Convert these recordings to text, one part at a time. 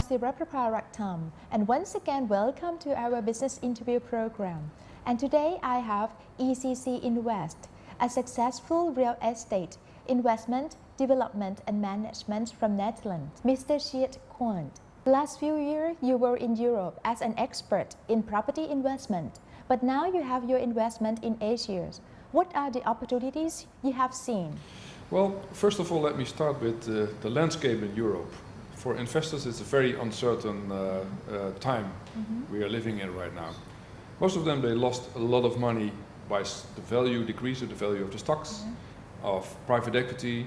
Sivapraparatham, and once again welcome to our business interview program. And today I have ECC Invest, a successful real estate investment, development and management from Netherlands. Mr. Siet Quant, last few years you were in Europe as an expert in property investment, but now you have your investment in Asia. What are the opportunities you have seen? Well, first of all, let me start with the landscape in Europe. For investors, it's a very uncertain time we are living in right now. Most of them, they lost a lot of money by the decrease of the value of the stocks, of private equity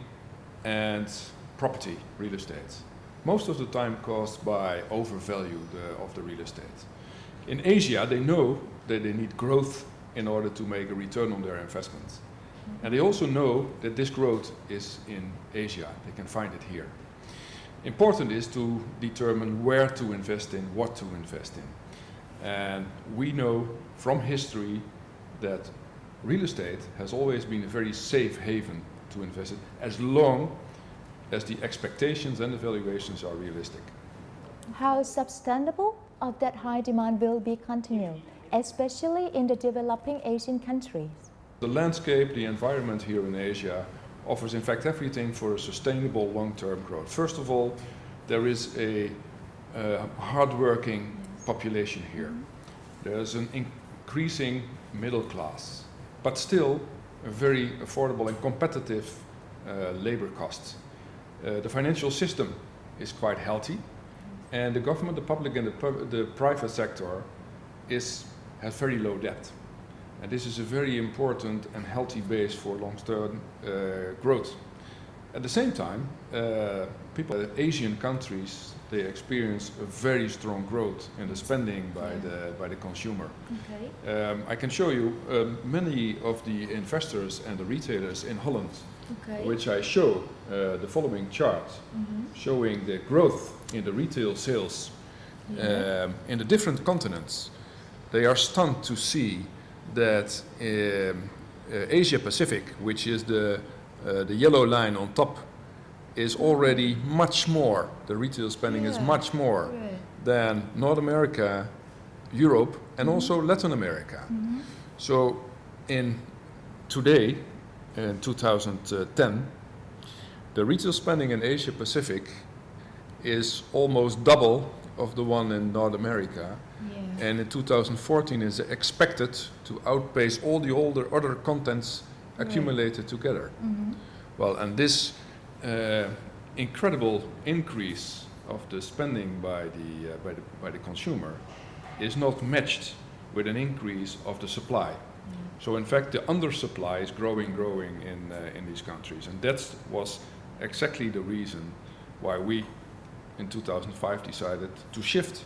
and property, real estate. Most of the time caused by overvalue of the real estate. In Asia, they know that they need growth in order to make a return on their investments. And they also know that this growth is in Asia. They can find it here. Important is to determine where to invest in, what to invest in. And we know from history that real estate has always been a very safe haven to invest in, as long as the expectations and the valuations are realistic. How sustainable of that high demand will be continued, especially in the developing Asian countries? The landscape, the environment here in Asia offers in fact everything for a sustainable long-term growth. First of all, there is a hard-working population here. There's an increasing middle class, but still a very affordable and competitive labor costs. The financial system is quite healthy, and the government, the public and the private sector has very low debt. And this is a very important and healthy base for long-term growth. At the same time, people in Asian countries, they experience a very strong growth in the spending by the consumer. Okay. I can show you many of the investors and the retailers in Holland, which I show the following chart, showing the growth in the retail sales in the different continents. They are stunned to see that Asia Pacific, which is the yellow line on top, is already much more, the retail spending is much more than North America, Europe and also Latin America. So today, in 2010, the retail spending in Asia Pacific is almost double of the one in North America. And in 2014 is expected to outpace all the other contents accumulated together. Well, and this incredible increase of the spending by the consumer is not matched with an increase of the supply. So in fact, the undersupply is growing in these countries, and that was exactly the reason why we in 2005 decided to shift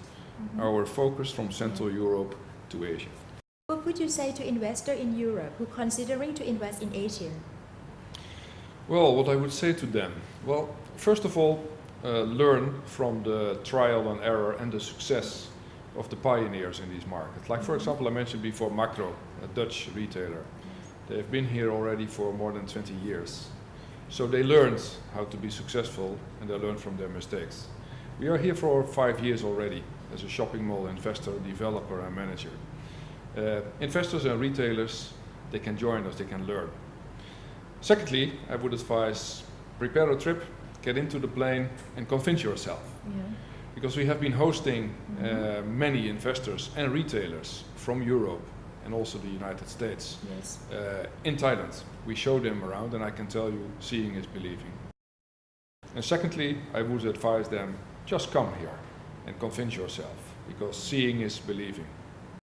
our focus from Central Europe to Asia. What would you say to investors in Europe who are considering to invest in Asia? Well, what I would say to them, well, first of all, learn from the trial and error and the success of the pioneers in these markets. Like, for example, I mentioned before Macro, a Dutch retailer. They've been here already for more than 20 years. So they learned how to be successful, and they learned from their mistakes. We are here for 5 years already as a shopping mall investor, developer and manager. Investors and retailers, they can join us, they can learn. Secondly, I would advise, prepare a trip, get into the plane and convince yourself. Because we have been hosting many investors and retailers from Europe and also the United States in Thailand. We show them around, and I can tell you, seeing is believing. And secondly, I would advise them, just come here and convince yourself, because seeing is believing.